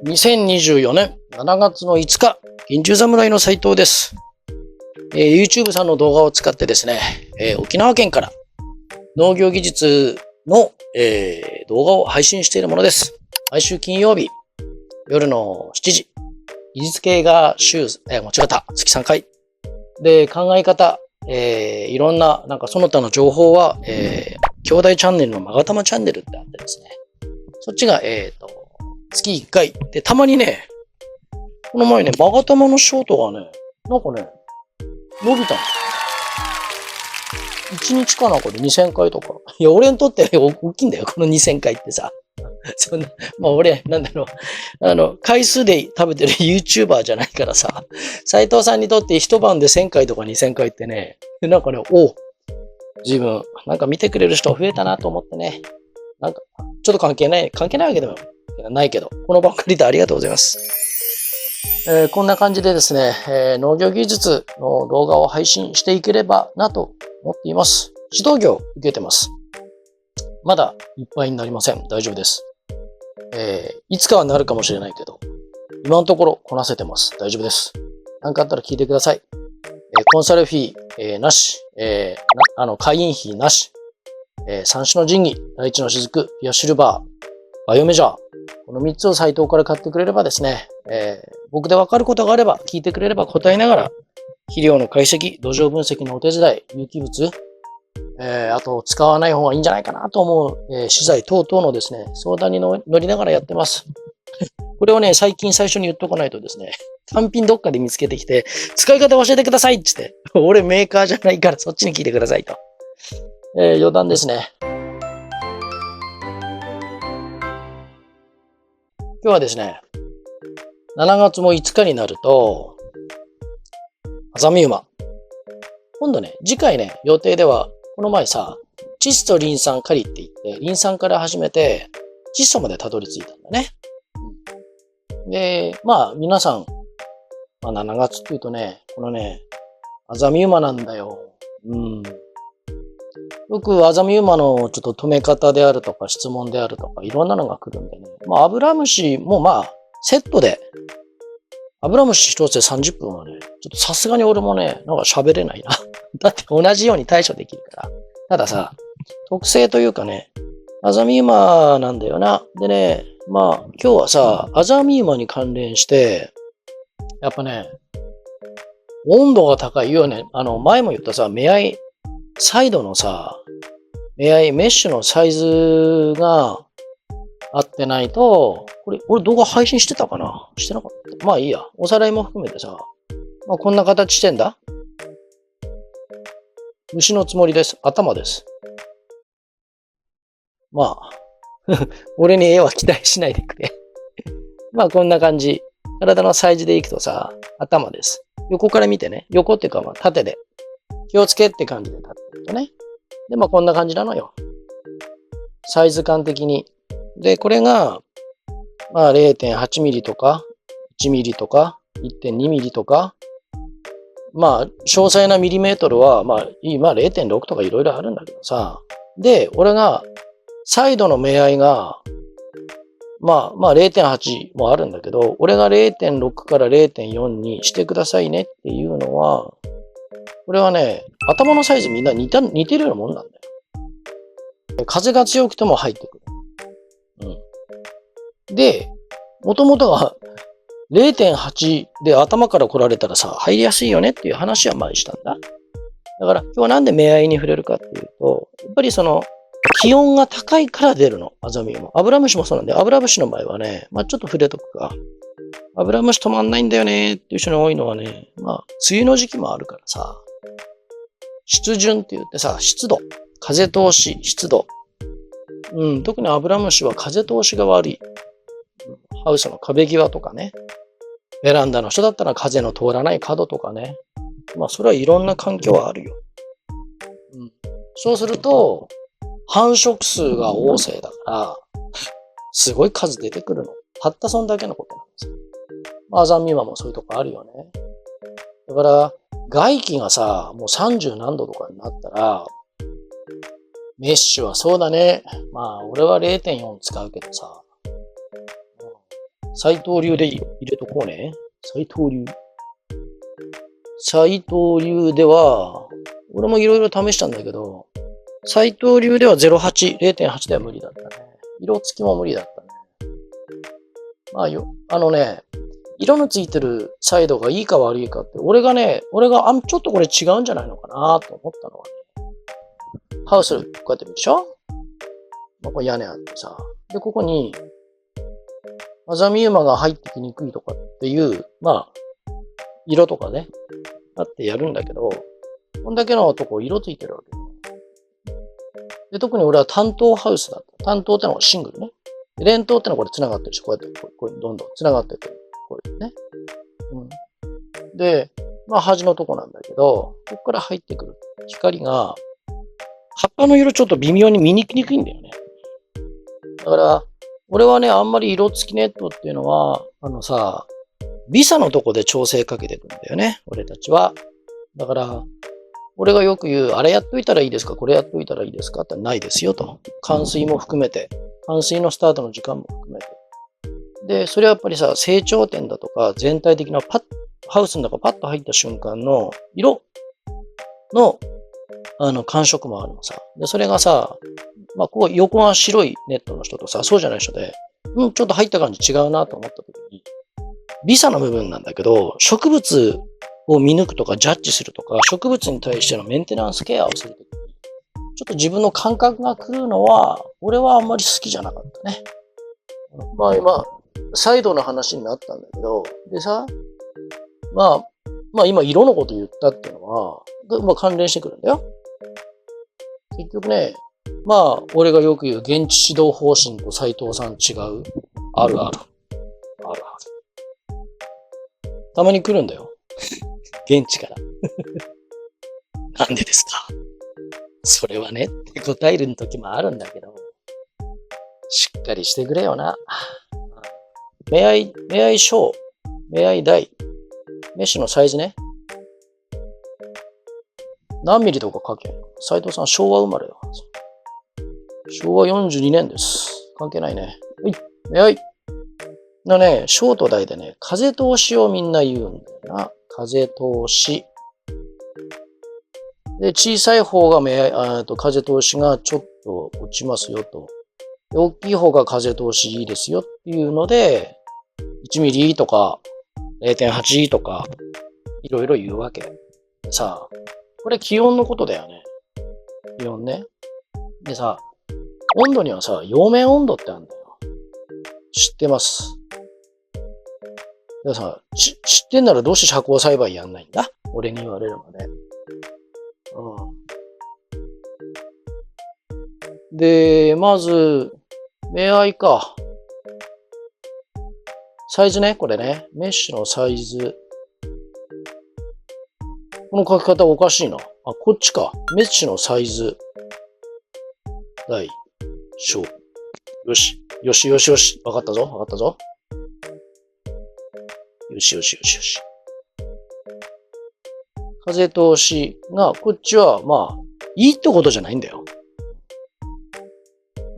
2024年7月の5日、銀獣侍の斉藤です。YouTube さんの動画を使ってですね、沖縄県から農業技術の、動画を配信しているものです。毎週金曜日、夜の7時、技術系が月3回。で、考え方、いろんな、その他の情報は、兄弟チャンネルのまがたまチャンネルってあってですね、そっちが、月1回。で、たまにね、この前ね、まがたまのショートがね、伸びたの。1日かなこれ2000回とか。いや、俺にとって大きいんだよ、この2000回ってさ。そんな、俺、回数で食べてる YouTuber じゃないからさ、斉藤さんにとって一晩で1000回とか2000回ってね、自分、見てくれる人増えたなと思ってね。ちょっと関係ないわけでもないけど、このばっかりでありがとうございます。こんな感じでですね、農業技術の動画を配信していければなと思っています。指導業受けてます。まだいっぱいになりません。大丈夫です。いつかはなるかもしれないけど、今のところこなせてます。大丈夫です。何かあったら聞いてください。コンサルフィー、なし、会員費なし、三種の神器、大地の雫、ピアシルバー、バイオメジャー、この3つをサイトから買ってくれればですね、僕で分かることがあれば聞いてくれれば答えながら、肥料の解析、土壌分析のお手伝い、有機物、あと使わない方がいいんじゃないかなと思う、資材等々のですね、相談に乗りながらやってます。これをね、最初に言っとかないとですね、単品どっかで見つけてきて、使い方教えてくださいって言って、俺メーカーじゃないからそっちに聞いてくださいと。余談ですね。今日はですね、7月も5日になると、アザミウマ。今度ね、次回ね、予定では、この前さ、窒素リン酸カリって言って、リン酸から始めて、窒素までたどり着いたんだね。で、皆さん、7月って言うとね、このね、アザミウマなんだよ。よくアザミウマのちょっと止め方であるとか質問であるとかいろんなのが来るんでね。アブラムシもセットで、アブラムシ一つで30分はね、ちょっとさすがに俺もね、喋れないな。だって同じように対処できるから。たださ、特性というかね、アザミウマなんだよな。でね、今日はさ、アザミウマに関連して、やっぱね、温度が高いよね。前も言ったさ、サイドのさ、メッシュのサイズが合ってないと、これ、俺動画配信してたかな？してなかった。いいや。おさらいも含めてさ、こんな形してんだ。虫のつもりです。頭です。俺に絵は期待しないでくれ。こんな感じ。体のサイズでいくとさ、頭です。横から見てね。横っていうか縦で。気をつけって感じで立ってるとね。で、こんな感じなのよ。サイズ感的に。で、これが、0.8 ミリとか、1ミリとか、1.2 ミリとか、詳細なミリメートルは、今 0.6 とかいろいろあるんだけどさ。で、俺が、サイドの目合いが、0.8 もあるんだけど、俺が 0.6 から 0.4 にしてくださいねっていうのは、これはね、頭のサイズみんな似てるようなもんなんだよ。風が強くても入ってくる。で、もともとは 0.8 で頭から来られたらさ、入りやすいよねっていう話は前したんだ。だから今日はなんで目合いに触れるかっていうと、やっぱり気温が高いから出るの、アザミウマ。アブラムシもそうなんで、アブラムシの場合はね、ちょっと触れとくか。アブラムシ止まんないんだよねっていう人が多いのはね、梅雨の時期もあるからさ、湿潤って言ってさ、湿度。風通し、湿度。特にアブラムシは風通しが悪い。ハウスの壁際とかね。ベランダの人だったら風の通らない角とかね。それはいろんな環境はあるよ。そうすると、繁殖数が旺盛だから、すごい数出てくるの。たったそんだけのことなんですよ。アザミウマもそういうとこあるよね。だから、外気がさ、もう30何度とかになったら、メッシュはそうだね。俺は 0.4 使うけどさ、斎藤流で入れとこうね。斎藤流。斎藤流では、俺もいろいろ試したんだけど、斎藤流では08、0.8 では無理だったね。色付きも無理だったね。まあ色のついてるサイドがいいか悪いかって、俺がちょっとこれ違うんじゃないのかなと思ったのはね。ハウス、こうやって見るでしょ？まあ、これ屋根あってさ。で、ここに、アザミウマが入ってきにくいとかっていう、まあ、色とかね、あってやるんだけど、こんだけのとこ色ついてるわけよ。で、特に俺は担当ハウスだった。担当ってのはシングルね。で連頭ってのはこれ繋がってるし、こうやって、こうどんどん繋がってってる。こういうね。うん。で、まあ端のとこなんだけど、ここから入ってくる光が、葉っぱの色ちょっと微妙に見にくいんだよね。だから、俺はね、あんまり色付きネットっていうのは、ビサのとこで調整かけていくんだよね。俺たちは。だから、俺がよく言う、あれやっといたらいいですか、これやっといたらいいですかってないですよと。冠水も含めて、冠水のスタートの時間も含めて。で、それはやっぱりさ、成長点だとか、全体的なハウスの中パッと入った瞬間の色の、感触もあるのさ。で、それがさ、まあ、ここ横が白いネットの人とさ、そうじゃない人で、ちょっと入った感じ違うなと思った時に、ビサの部分なんだけど、植物を見抜くとかジャッジするとか、植物に対してのメンテナンスケアをするときに、ちょっと自分の感覚が来るのは、俺はあんまり好きじゃなかったね。まあ今、サイドの話になったんだけど、でさ、まあ今色のこと言ったっていうのは、まあ関連してくるんだよ。結局ね、まあ俺がよく言う現地指導方針と斉藤さん違う。あるある。あるある。たまに来るんだよ。現地から。なんでですか？それはねって答える時もあるんだけど、しっかりしてくれよな。May I show? May I die? メッシュのサイズね。何ミリとか書けんの？斉藤さん昭和生まれだからさ。昭和42年です。関係ないね。はい。ショート台でね、風通しをみんな言うんだよな。風通し。で、小さい方が風通しがちょっと落ちますよと。で、大きい方が風通しいいですよっていうので、1ミリとか 0.8 とか、いろいろ言うわけ。さあ、これ気温のことだよね。気温ね。でさ、温度にはさ、葉面温度ってあるんだよ。知ってます。でさ、知ってんならどうして遮光栽培やんないんだ？俺に言われるまで。で、まず、明愛か。サイズね、これね。メッシュのサイズ。この書き方おかしいな。こっちか。メッシュのサイズ。大小。よし。よし。わかったぞ。よし。風通しが、こっちは、まあ、いいってことじゃないんだよ。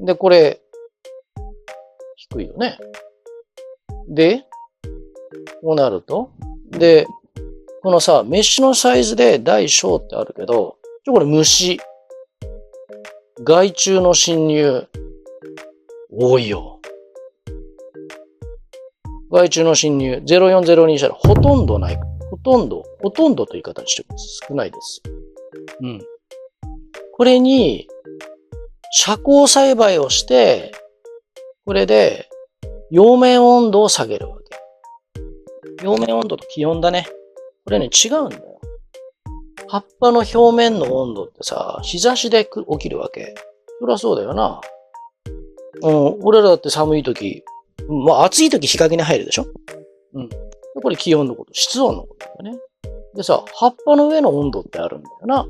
で、これ、低いよね。で、こうなると、で、このさ、メッシュのサイズで大小ってあるけど、これ虫。害虫の侵入。多いよ。害虫の侵入。0402したらほとんどない。ほとんどという言い方にしてます。少ないです。これに、遮光栽培をして、これで、葉面温度を下げるわけ。葉面温度と気温だね。これね、違うんだよ。葉っぱの表面の温度ってさ、日差しで起きるわけ。そりゃそうだよな。俺らだって寒い時、まあ暑い時日陰に入るでしょ？これ気温のこと、室温のことだよね。でさ、葉っぱの上の温度ってあるんだよな。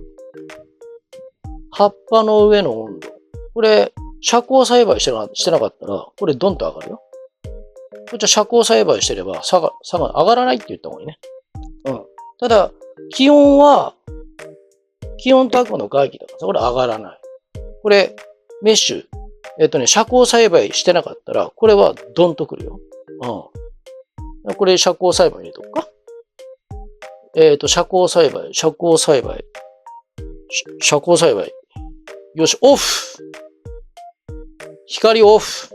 葉っぱの上の温度。これ、遮光栽培してなかったら、これドンと上がるよ。こっちは遮光栽培してれば、上がらないって言った方がいいね。ただ、気温確保の外気だからさ、これ上がらない。これ、メッシュ、遮光栽培してなかったら、これはドンとくるよ。これ遮光栽培入れとくか。遮光栽培。よし、オフ。光オフ。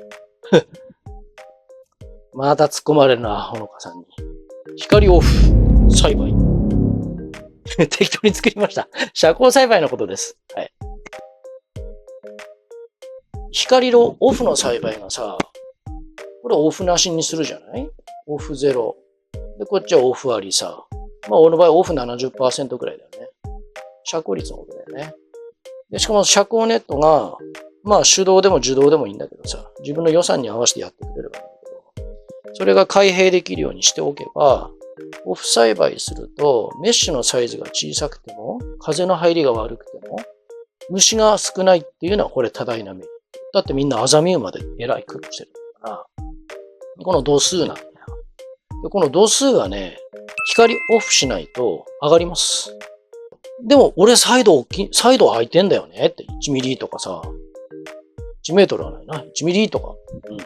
また突っ込まれるな、ほのかさんに。光オフ。栽培。適当に作りました。遮光栽培のことです。はい。光のオフの栽培がさ、これオフなしにするじゃない？オフ0。で、こっちはオフありさ。まあ、俺の場合オフ 70% くらいだよね。遮光率のことだよね。で、しかも遮光ネットが、まあ手動でも受動でもいいんだけどさ、自分の予算に合わせてやってくれればいいんだけど、それが開閉できるようにしておけば、オフ栽培すると、メッシュのサイズが小さくても、風の入りが悪くても、虫が少ないっていうのはこれ多大なメリット。だってみんなアザミウマでえらい苦労してるから、この度数なんだよ。でこの度数がね、光オフしないと上がります。でも俺サイド空いてんだよねって1ミリとかさ、1メートルはないな。1ミリとか。うん。で、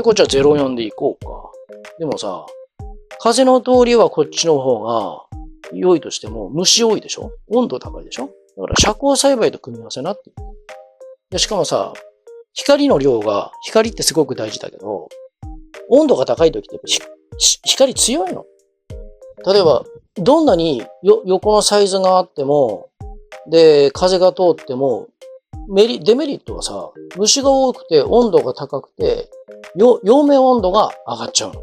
こっちは04でいこうか。でもさ、風の通りはこっちの方が良いとしても、虫多いでしょ？温度高いでしょ？だから遮光栽培と組み合わせなっていう。で、しかもさ、光の量が、光ってすごく大事だけど、温度が高い時ってやっぱ光強いの。例えば、どんなに横のサイズがあっても、で、風が通っても、デメリットはさ、虫が多くて温度が高くて、表面温度が上がっちゃう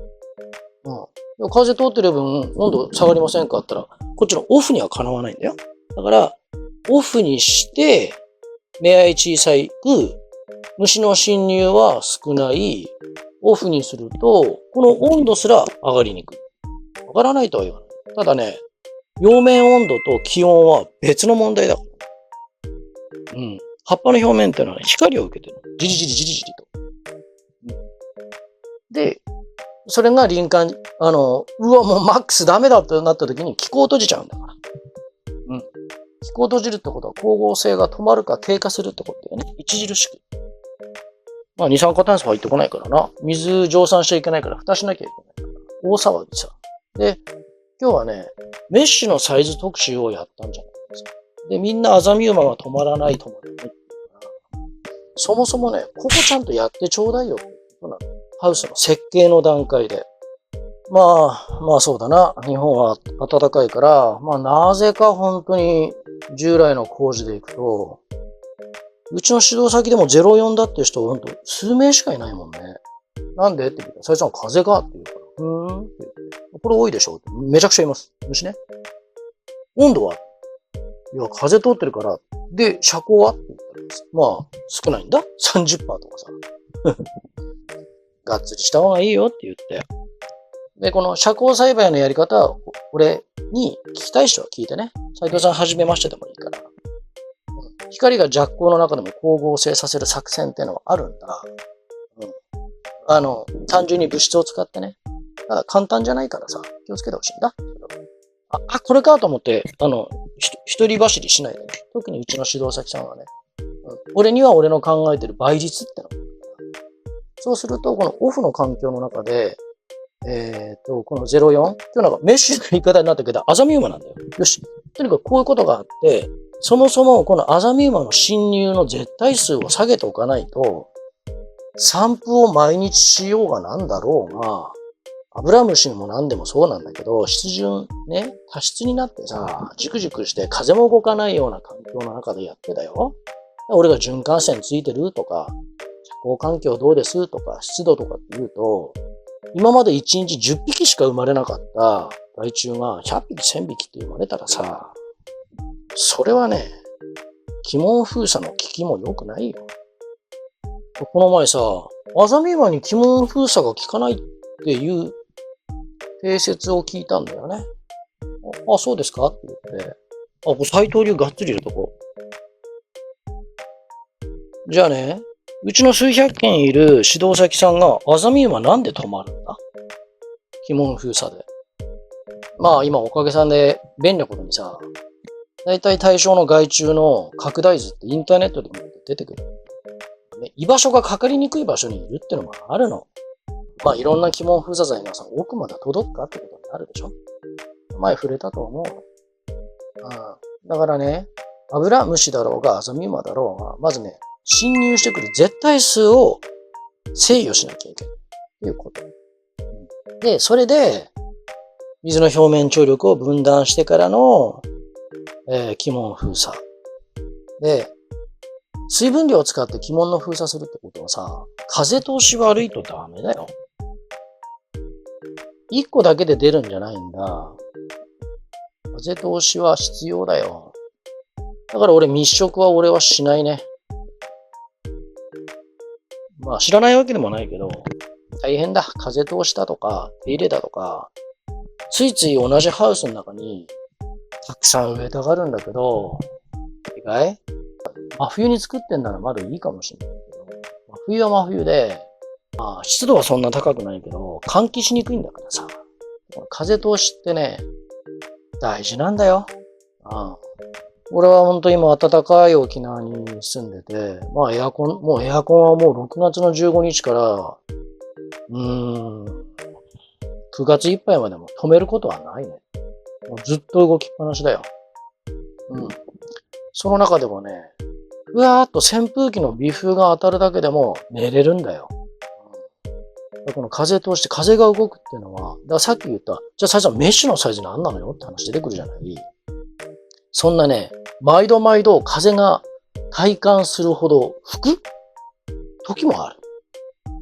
の。うん。風通ってる分温度下がりませんかって言ったら、こっちのオフにはかなわないんだよ。だから、オフにして、目合い小さく、虫の侵入は少ない、オフにすると、この温度すら上がりにくい。上がらないとは言わない。ただね、表面温度と気温は別の問題だ。うん。葉っぱの表面っていうのはね、光を受けてる。じりじりじりじりと。で、それが輪間、うわ、もうマックスダメだってなった時に気候閉じちゃうんだから。うん。気候閉じるってことは光合成が止まるか低下するってことだよね。著しく。まあ、二酸化炭素入ってこないからな。水蒸散しちゃいけないから蓋しなきゃいけないから。大騒ぎさ。で、今日はね、メッシュのサイズ特集をやったんじゃないですか。で、みんなアザミウマが止まらないっていうから、そもそもね、ここちゃんとやってちょうだいよってことなの。ハウスの設計の段階で。まあそうだな。日本は暖かいから、なぜか本当に従来の工事でいくと、うちの指導先でも04だって人、数名しかいないもんね。なんでって聞いたら、最初は風がって言うから、って言って。これ多いでしょってめちゃくちゃいます。虫ね。温度はいや、風通ってるから。で、遮光はって言ったら、少ないんだ。30%とかさ。がっつりした方がいいよって言って。で、この遮光栽培のやり方は、俺に聞きたい人は聞いてね。斉藤さん始めましてでもいいから。光が弱光の中でも光合成させる作戦っていうのはあるんだ。単純に物質を使ってね。ただ簡単じゃないからさ、気をつけてほしいんだ。これかと思って、一人走りしないでね。特にうちの指導先さんはね。俺には俺の考えてる倍率っての。そうすると、このオフの環境の中で、この04っていうのがメッシュの言い方になったけど、アザミウマなんだよ。よし。とにかくこういうことがあって、そもそもこのアザミウマの侵入の絶対数を下げておかないと、散布を毎日しようがなんだろうが、アブラムシも何でもそうなんだけど、湿潤ね、多湿になってさ、じくじくして風も動かないような環境の中でやってたよ。俺が循環線ついてるとか、遮光環境どうですとか、湿度とかって言うと、今まで1日10匹しか生まれなかった害虫が100匹1000匹って生まれたらさ、それはね、鬼門封鎖の効きも良くないよ。この前さ、アザミウマに鬼門封鎖が効かないっていう定説を聞いたんだよね。そうですかって言って。これ斎藤流がっつりいるとこ。じゃあね、うちの数百件いる指導先さんが、アザミウマなんで止まるんだ？鬼門封鎖で。今おかげさんで便利なことにさ、だいたい対象の害虫の拡大図ってインターネットで見ると出てくる。居場所がかかりにくい場所にいるってのもあるの。まあいろんな鬼門封鎖剤がさ、奥まで届くかってことになるでしょ。前触れたと思う。だからね、アブラムシだろうがアザミウマだろうが、まずね、侵入してくる絶対数を制御しなきゃいけないということ。で、それで、水の表面張力を分断してからの、鬼門封鎖。で、水分量を使って鬼門の封鎖するってことはさ、風通し悪いとダメだよ。一個だけで出るんじゃないんだ。風通しは必要だよ。だから俺密植は俺はしないね。まあ知らないわけでもないけど、大変だ。風通しだとか、手入れだとか、ついつい同じハウスの中にたくさん植えたがるんだけど、意外真冬に作ってんならまだいいかもしれないけど、真冬は真冬で、まあ湿度はそんな高くないけど、換気しにくいんだからさ。風通しってね、大事なんだよ。俺は本当に今暖かい沖縄に住んでて、まあエアコンはもう6月の15日から、9月いっぱいまでも止めることはないね。もうずっと動きっぱなしだよ。その中でもね、ふわーっと扇風機の微風が当たるだけでも寝れるんだよ。この風通して風が動くっていうのは、だからさっき言った、じゃあ最初はメッシュのサイズ何なのよって話出てくるじゃない。そんなね、毎度毎度風が体感するほど吹く時もある。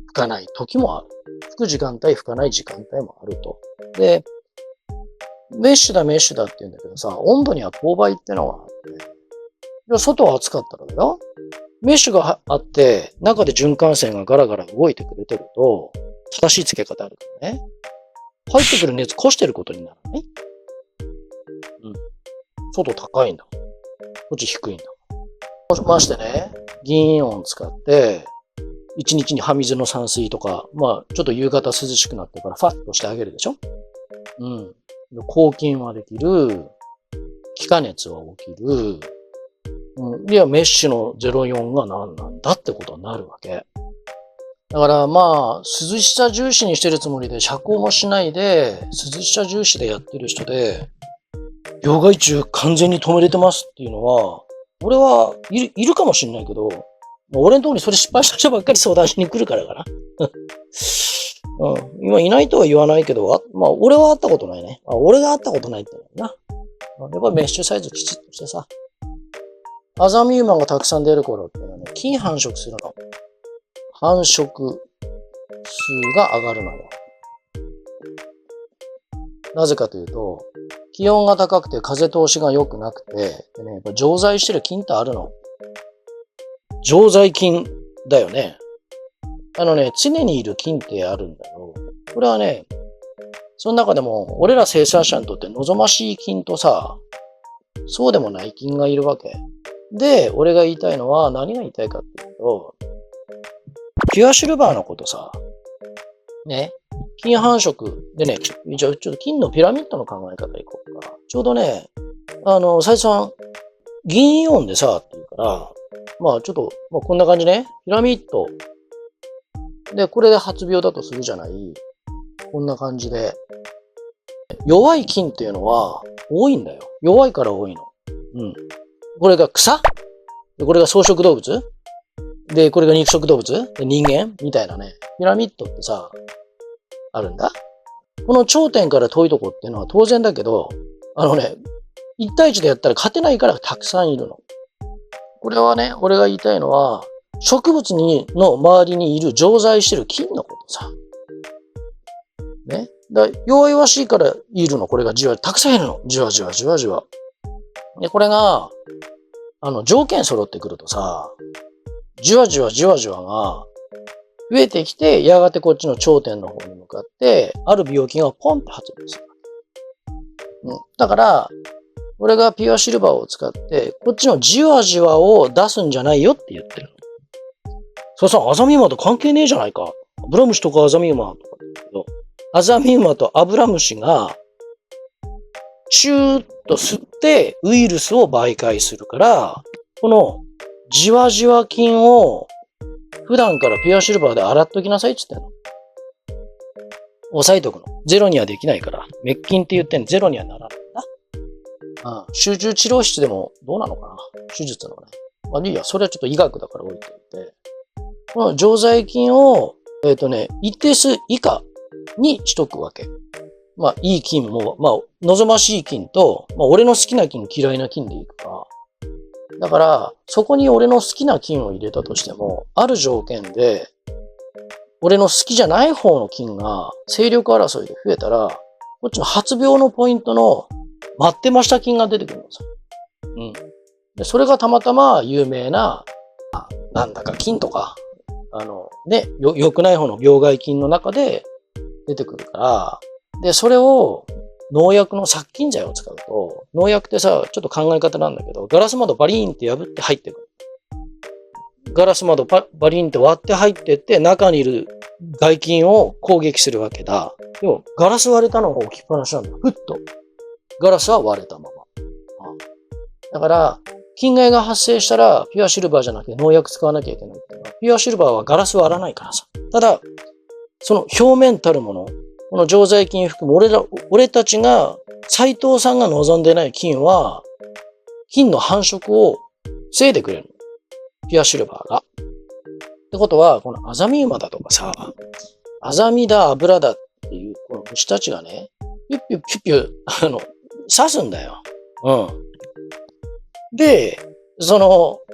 吹かない時もある。吹く時間帯、吹かない時間帯もあると。で、メッシュだって言うんだけどさ、温度には勾配ってのがあって、外は暑かったらだよ。メッシュがあって、中で循環線がガラガラ動いてくれてると、正しい付け方あるからね。入ってくる熱越してることになるね。外高いんだ。こっち低いんだ。ましてね、銀イオンを使って、一日に葉水の散水とか、まあ、ちょっと夕方涼しくなってからファッとしてあげるでしょ。抗菌はできる。気化熱は起きる。いや、メッシュの04が何なんだってことになるわけ。だからまあ、涼しさ重視にしてるつもりで、遮光もしないで、涼しさ重視でやってる人で、病害虫完全に止めれてますっていうのは、俺はいるかもしれないけど、俺のところにそれ失敗した人ばっかり相談しに来るからかな。今いないとは言わないけど、まあ俺は会ったことないね。俺が会ったことないってな。やっぱメッシュサイズきちっとしてさ。アザミウマがたくさん出る頃っていうのはね、菌繁殖するの。繁殖数が上がるのよ。なぜかというと、気温が高くて風通しが良くなくて、でね、やっぱ常在してる菌ってあるの。常在菌だよね。常にいる菌ってあるんだよ。これはね、その中でも、俺ら生産者にとって望ましい菌とさ、そうでもない菌がいるわけ。で、俺が言いたいのは、何が言いたいかっていうと、ピュアシルバーのことさ、ね、菌繁殖でね、じゃあちょっと菌のピラミッドの考え方いこうか。ちょうどね、斉藤さん、銀イオンでさ、っていうから、まあちょっと、まあ、こんな感じね、ピラミッド。で、これで発病だとするじゃない。こんな感じで。弱い菌っていうのは多いんだよ。弱いから多いの。これが草で、これが草食動物で、これが肉食動物で、人間みたいなね。ピラミッドってさ、あるんだ。この頂点から遠いとこっていうのは当然だけど、1対1でやったら勝てないからたくさんいるの。これはね、俺が言いたいのは、植物の周りにいる常在してる菌のことさ。ね。弱々しいからいるの。これがたくさんいるの。じわじわ。で、これが、条件揃ってくるとさ、じわじわが増えてきて、やがてこっちの頂点の方に向かって、ある病気がポンって発病する。だから、俺がピュアシルバーを使って、こっちのじわじわを出すんじゃないよって言ってるの。そうさ、アザミウマと関係ねえじゃないか。アブラムシとかアザミウマとか言うけど、アザミウマとアブラムシが、チューッと吸ってウイルスを媒介するから、このじわじわ菌を普段からピュアシルバーで洗っときなさいって言ってんの。抑えとくの。ゼロにはできないから。滅菌って言ってんゼロにはならないんだ。集中治療室でもどうなのかな手術のね。まあいいや、それはちょっと医学だから置いといて。この常在菌を、一定数以下にしとくわけ。まあ、いい菌も、まあ、望ましい菌と、まあ、俺の好きな菌、嫌いな菌でいくか。だから、そこに俺の好きな菌を入れたとしても、ある条件で、俺の好きじゃない方の菌が勢力争いで増えたら、こっちの発病のポイントの待ってました菌が出てくるんですよ。うん。で、それがたまたま有名な、なんだか菌とか、良くない方の病害菌の中で出てくるから、で、それを農薬の殺菌剤を使うと、農薬ってさ、ちょっと考え方なんだけど、ガラス窓バリーンって破って入ってくる。ガラス窓バリンって割って入ってって、中にいる外菌を攻撃するわけだ。でも、ガラス割れたのが置きっぱなしなんだ。ふっと。ガラスは割れたまま。だから、菌害が発生したら、ピュアシルバーじゃなくて農薬使わなきゃいけないっていうのは。ピュアシルバーはガラス割らないからさ。ただ、その表面たるもの、この常在菌含む俺たちが、斉藤さんが望んでない菌は、菌の繁殖を防いでくれる。ピュアシルバーが。ってことは、このアザミウマだとかさ、アザミだ、油だっていう、この虫たちがね、ピュッピュッピュッピュッ、刺すんだよ。うん。で、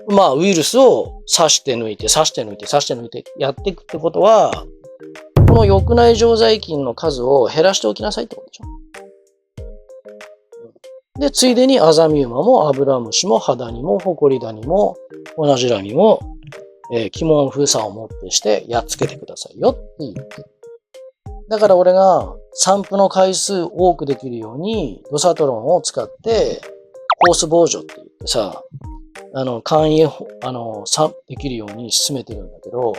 まあ、ウイルスを刺して抜いて、刺して抜いて、刺して抜いてやっていくってことは、この良くない常在菌の数を減らしておきなさいってことでしょ。で、ついでにアザミウマもアブラムシもハダニもホコリダニも同じラミも、鬼門封鎖をもってしてやっつけてくださいよって言って。だから俺が散布の回数多くできるようにドサトロンを使ってコース防除って言ってさ、簡易、できるように進めてるんだけど、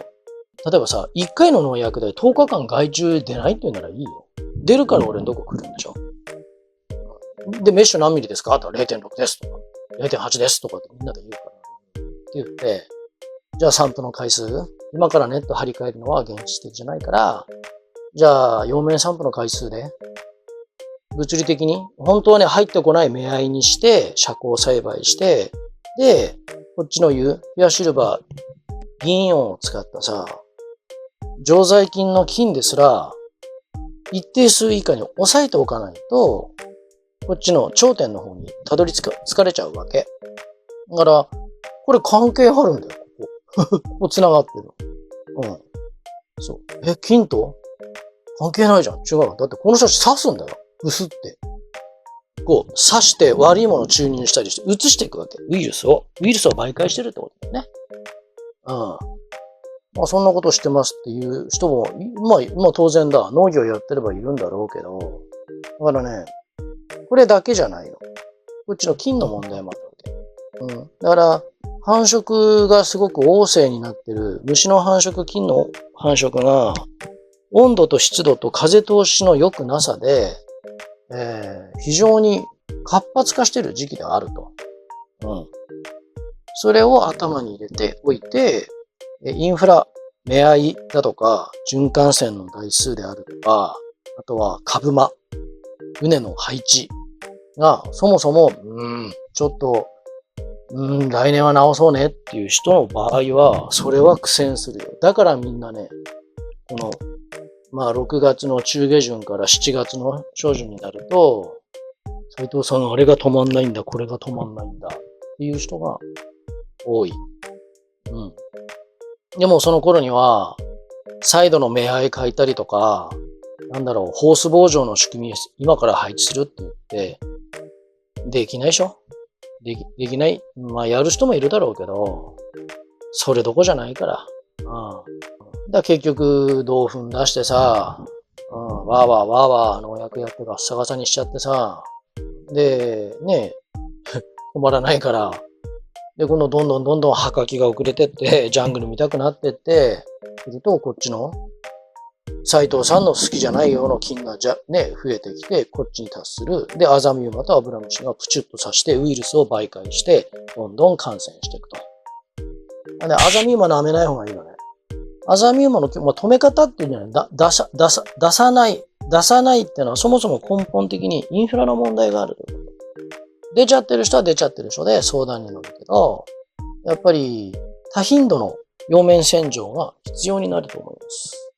例えばさ、1回の農薬で10日間害虫出ないって言うならいいよ。出るから俺のとこ来るんでしょ。で、メッシュ何ミリですかあとは 0.6 ですとか、0.8 ですとかってみんなで言うから。って言って、じゃあ散布の回数、今からネット張り替えるのは現実的じゃないから、じゃあ、葉面散布の回数で、物理的に、本当はね、入ってこない目合いにして、遮光栽培して、で、こっちの言う、ピュアシルバー、銀イオンを使ったさ、常在菌の菌ですら、一定数以下に抑えておかないと、こっちの頂点の方にたどり着かれちゃうわけ。だから、これ関係あるんだよ、ここ。ここ繋がってる。うん。そう。菌と関係ないじゃん。違う。だってこの人たち刺すんだよ。うすって。こう、刺して悪いものを注入したりして、移していくわけ。ウイルスを媒介してるってことだよね。うん。まあそんなことしてますっていう人も、まあ当然だ。農業やってればいるんだろうけど。だからね、これだけじゃないの。こっちの菌の問題もあるわけ。うん。だから、繁殖がすごく旺盛になってる虫の繁殖、菌の繁殖が、温度と湿度と風通しの良くなさで、非常に活発化している時期であると。うん。それを頭に入れておいて、インフラ、目合いだとか、循環線の台数であるとか、あとは株間、畝の配置が、そもそも、ちょっと、来年は直そうねっていう人の場合は、それは苦戦するよ。だからみんなね、この、まあ6月の中下旬から7月の初旬になると、斉藤さんあれが止まんないんだ、これが止まんないんだっていう人が多い。うん。でもその頃には、サイドの目合い変えたりとか、ホース防除の仕組み今から配置するって言って、できないでしょ？できない。まあやる人もいるだろうけど、それどこじゃないから。だ結局、銅粉出してさ、わーわー農薬やってガッサガサにしちゃってさ、で、ね、止まらないから、で、今度どんどん葉かきが遅れてって、ジャングル見たくなってって、すると、こっちの、斉藤さんの好きじゃないような菌が増えてきて、こっちに達する。で、アザミウマとアブラムシがプチュッと刺して、ウイルスを媒介して、どんどん感染していくと。で、アザミウマ舐めない方がいいよね。アザミウマの、まあ、止め方っていうんじゃない、出さないっていうのはそもそも根本的にインフラの問題があるということ。出ちゃってる人は出ちゃってる人で相談に乗るけど、やっぱり多頻度の表面洗浄が必要になると思います。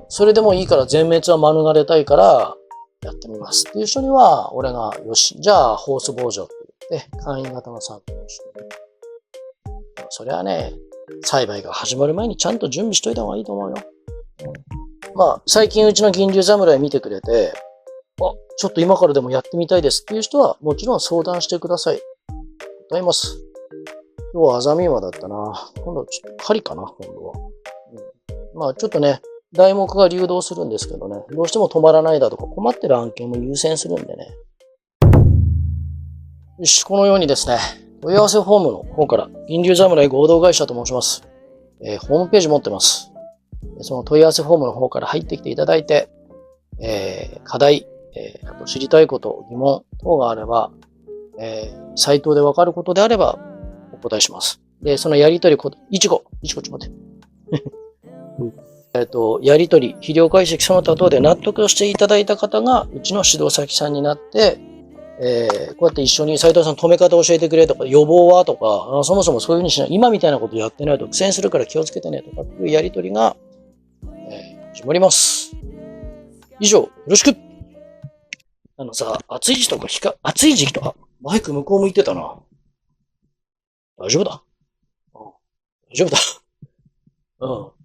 それでもいいから全滅は免れたいからやってみますっていう人には、俺がよし、じゃあホース防除って言って、簡易型の散布をしてる。それはね、栽培が始まる前にちゃんと準備しといた方がいいと思うよ。まあ、最近うちの銀龍侍見てくれて、ちょっと今からでもやってみたいですっていう人は、もちろん相談してください。答えます。今日はアザミウマだったな。今度はちょっと狩りかな、今度は。まあ、ちょっとね、題目が流動するんですけどね、どうしても止まらないだとか困ってる案件も優先するんでね。よし、このようにですね、問い合わせフォームの方から、銀龍侍合同会社と申します。ホームページ持ってます。その問い合わせフォームの方から入ってきていただいて、課題、あと知りたいこと、疑問等があれば、サイトでわかることであればお答えします。で、そのやりとり、いちごちょっと待って。やりとり、肥料解析その他等で納得していただいた方が、うちの指導先さんになって、こうやって一緒に斉藤さん止め方教えてくれとか、予防はとか、そもそもそういうふうにしない、今みたいなことやってないと苦戦するから気をつけてねとかっていうやりとりが、始まります。以上、よろしく。暑い時とか暑い時期とか、マイク向こう向いてたな。大丈夫だ。大丈夫だ。うん。